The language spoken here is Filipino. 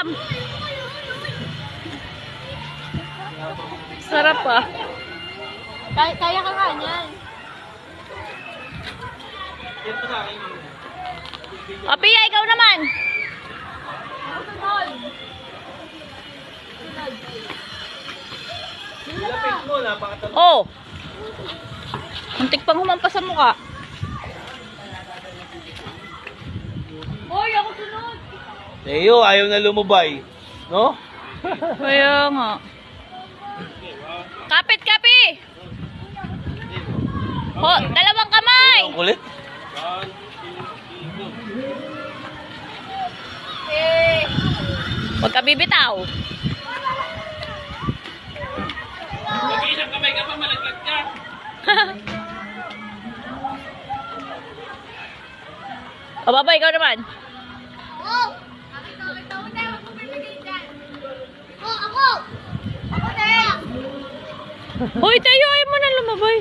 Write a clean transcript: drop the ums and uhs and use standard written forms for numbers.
ulam. Sarap ah. Kaya ka nga niyan. O, Pia, ikaw naman. Oh. Muntik pang humampas sa mukha. Hoy, ako sunod. Eyo, ayaw na lumubay. No? Kaya nga. Kapit, kapi! Oh, dalawang kamay! Ang kulit. Huwag ka bibitaw. Mag-iisang kamay ka pa, malaglag ka. O, Baba, ikaw naman. Oh! Ako tayo, ako pipigil dyan. Oh, ako! Ako tayo! Hoy, tayo, ayaw mo na lumabay.